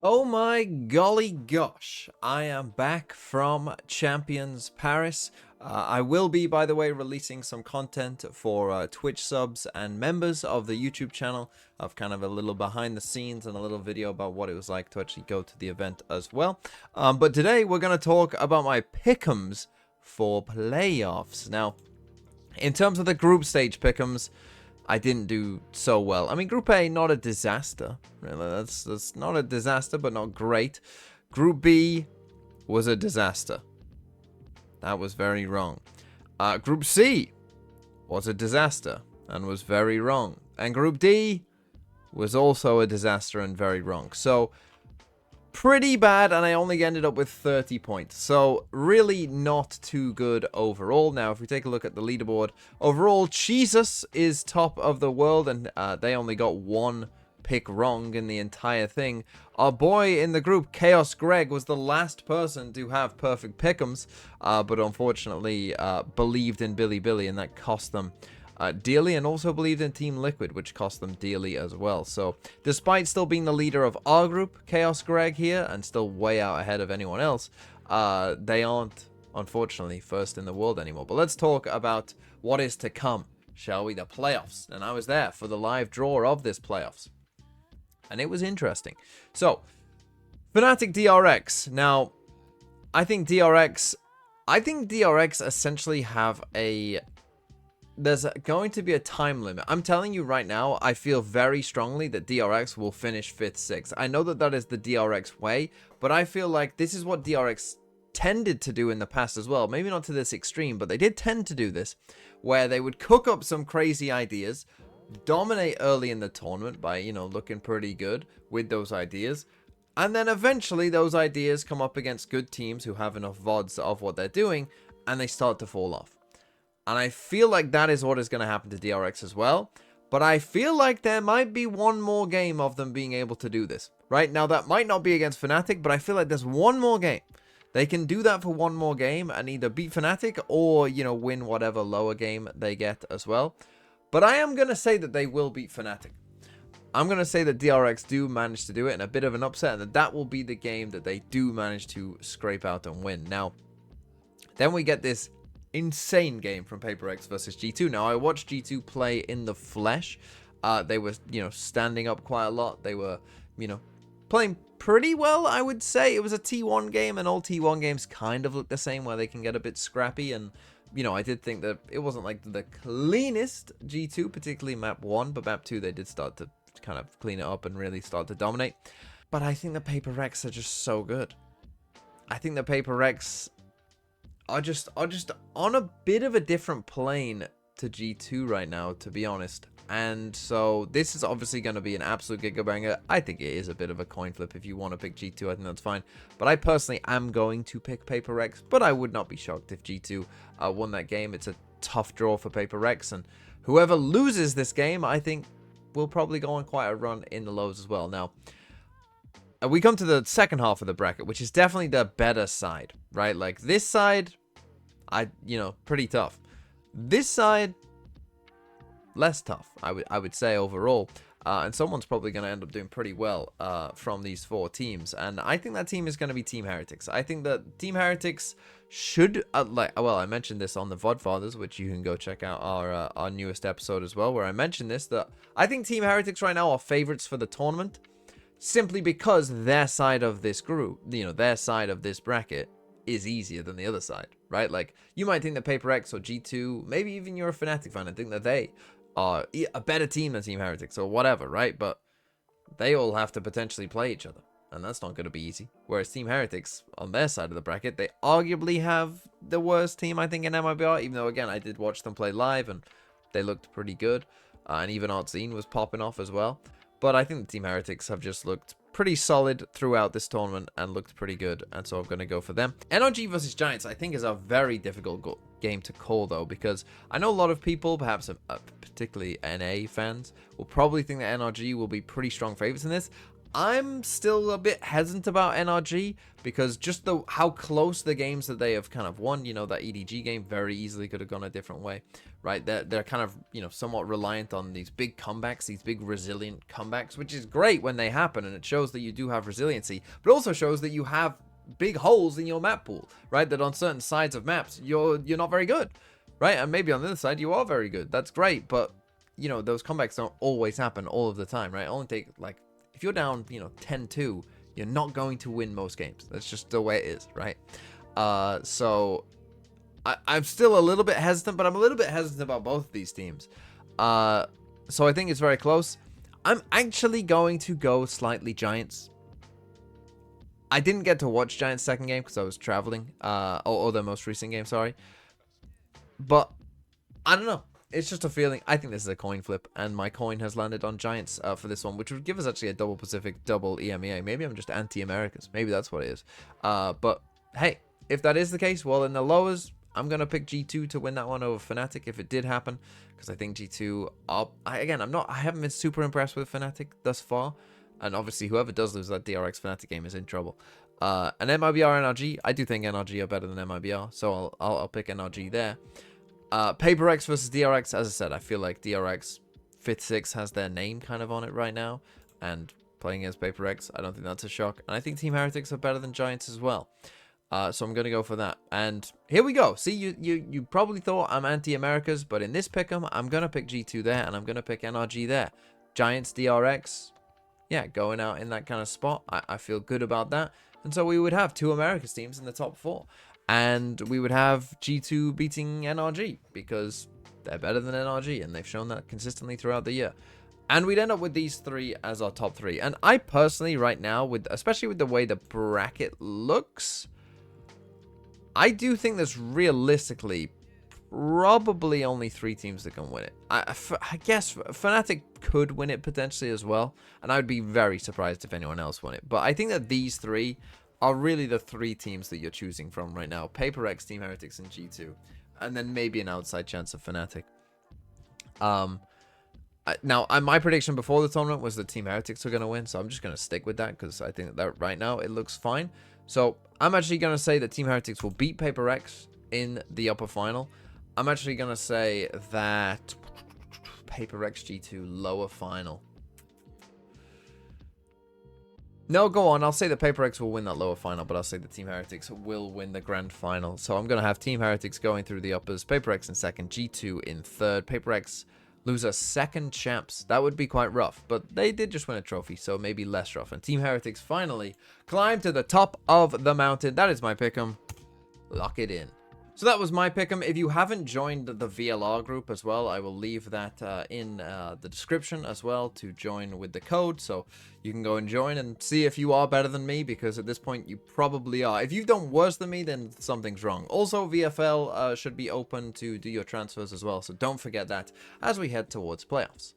Oh my golly gosh, I am back from Champions Paris. I will be, by the way, releasing some content for Twitch subs and members of the YouTube channel of kind of a little behind the scenes and a little video about what it was like to actually go to the event as well. But today we're going to talk about my Pickems for playoffs. Now, in terms of the group stage Pickems, I didn't do so well. I mean, Group A, not a disaster. Really, that's not a disaster, but not great. Group B was a disaster. That was very wrong. Group C was a disaster and was very wrong. And Group D was also a disaster and very wrong. So, pretty bad, and I only ended up with 30 points. So, really not too good overall. Now, if we take a look at the leaderboard, overall, Jesus is top of the world, and they only got one pick wrong in the entire thing. Our boy in the group, Chaos Greg, was the last person to have perfect pick'ems, but unfortunately believed in Billy, and that cost them dearly, and also believed in Team Liquid, which cost them dearly as well. So, despite still being the leader of our group, Chaos Greg here, and still way out ahead of anyone else, they aren't, unfortunately, first in the world anymore. But let's talk about what is to come, shall we? The playoffs. And I was there for the live draw of this playoffs. And it was interesting. So, Fnatic DRX. Now, I think DRX essentially have a... There's going to be a time limit. I'm telling you right now, I feel very strongly that DRX will finish 5th, 6th. I know that that is the DRX way, but I feel like this is what DRX tended to do in the past as well. Maybe not to this extreme, but they did tend to do this, where they would cook up some crazy ideas, dominate early in the tournament by, you know, looking pretty good with those ideas, and then eventually those ideas come up against good teams who have enough VODs of what they're doing, and they start to fall off. And I feel like that is what is going to happen to DRX as well. But I feel like there might be one more game of them being able to do this. Right now, that might not be against Fnatic, but I feel like there's one more game. They can do that for one more game and either beat Fnatic or, you know, win whatever lower game they get as well. But I am going to say that they will beat Fnatic. I'm going to say that DRX do manage to do it in a bit of an upset, and that will be the game that they do manage to scrape out and win. Now, then we get this insane game from PaperX versus G2. Now, I watched G2 play in the flesh. They were, you know, standing up quite a lot. They were, you know, playing pretty well, I would say. It was a T1 game, and all T1 games kind of look the same, where they can get a bit scrappy. And, you know, I did think that it wasn't like the cleanest G2, particularly map 1, but map 2 they did start to kind of clean it up and really start to dominate. But I think the PaperX are just so good. I think the PaperX are just on a bit of a different plane to G2 right now, to be honest. And so this is obviously going to be an absolute gigabanger. I think it is a bit of a coin flip. If you want to pick G2, I think that's fine. But I personally am going to pick PaperX, but I would not be shocked if G2 won that game. It's a tough draw for PaperX, and whoever loses this game, I think, will probably go on quite a run in the lows as well. Now, we come to the second half of the bracket, which is definitely the better side, right? Like, this side, pretty tough. This side, less tough, I would say overall. And someone's probably going to end up doing pretty well from these four teams. And I think that team is going to be Team Heretics. I think that Team Heretics should, well, I mentioned this on the VODfathers, which you can go check out our newest episode as well, where I mentioned this, that I think Team Heretics right now are favorites for the tournament, simply because their side of this group, their side of this bracket is easier than the other side, right? Like, you might think that PaperX or G2, maybe even you're a Fnatic fan and think that they are a better team than Team Heretics or whatever, right? But they all have to potentially play each other, and that's not going to be easy. Whereas Team Heretics, on their side of the bracket, they arguably have the worst team, I think, in MIBR, even though, again, I did watch them play live, and they looked pretty good. And even Artzine was popping off as well. But I think the Team Heretics have just looked pretty solid throughout this tournament and looked pretty good, and so I'm going to go for them. NRG versus Giants, I think, is a very difficult game to call, though, because I know a lot of people, perhaps particularly NA fans, will probably think that NRG will be pretty strong favorites in this. I'm still a bit hesitant about NRG because just how close the games that they have kind of won, you know, that EDG game very easily could have gone a different way, right? They're kind of, you know, somewhat reliant on these big comebacks, these big resilient comebacks, which is great when they happen, and it shows that you do have resiliency, but also shows that you have big holes in your map pool, right? That on certain sides of maps, you're not very good, right? And maybe on the other side, you are very good. That's great, but, you know, those comebacks don't always happen all of the time, right? Only take, like, if you're down, you know, 10-2, you're not going to win most games. That's just the way it is, right? So I'm still a little bit hesitant, but I'm a little bit hesitant about both of these teams. So I think it's very close. I'm actually going to go slightly Giants. I didn't get to watch Giants' second game because I was traveling. Or their most recent game, sorry. But I don't know. It's just a feeling. I think this is a coin flip, and my coin has landed on Giants for this one, which would give us actually a double Pacific, double EMEA. Maybe I'm just anti-Americas. Maybe that's what it is. But hey, if that is the case, well, in the lowers, I'm going to pick G2 to win that one over Fnatic if it did happen, because I think G2 are... I haven't been super impressed with Fnatic thus far, and obviously whoever does lose that DRX Fnatic game is in trouble. And MIBR NRG, I do think NRG are better than MIBR, so I'll pick NRG there. PaperX versus DRX, as I said, I feel like DRX 5th 6 has their name kind of on it right now, and playing against PaperX, I don't think that's a shock. And I think Team Heretics are better than Giants as well. So I'm going to go for that. And here we go. See, you probably thought I'm anti-Americas, but in this pick'em, I'm going to pick G2 there, and I'm going to pick NRG there. Giants, DRX, yeah, going out in that kind of spot. I feel good about that. And so we would have 2 Americas teams in the top 4. And we would have G2 beating NRG because they're better than NRG, and they've shown that consistently throughout the year. And we'd end up with these 3 as our top 3. And I personally, right now, especially with the way the bracket looks, I do think there's realistically probably only 3 teams that can win it. I guess Fnatic could win it potentially as well, and I would be very surprised if anyone else won it. But I think that these 3 are really the 3 teams that you're choosing from right now. PaperX, Team Heretics, and G2. And then maybe an outside chance of Fnatic. Now, my prediction before the tournament was that Team Heretics are going to win, so I'm just going to stick with that because I think that right now it looks fine. So I'm actually going to say that Team Heretics will beat PaperX in the upper final. I'm actually going to say that PaperX G2 lower final. No, go on. I'll say that PaperX will win that lower final, but I'll say that Team Heretics will win the grand final. So I'm going to have Team Heretics going through the uppers, PaperX in second, G2 in third. PaperX lose a second champs. That would be quite rough, but they did just win a trophy, so maybe less rough. And Team Heretics finally climb to the top of the mountain. That is my pick'em. Lock it in. So that was my pick'em. If you haven't joined the VLR group as well, I will leave that in the description as well to join with the code. So you can go and join and see if you are better than me, because at this point you probably are. If you've done worse than me, then something's wrong. Also, VFL should be open to do your transfers as well. So don't forget that as we head towards playoffs.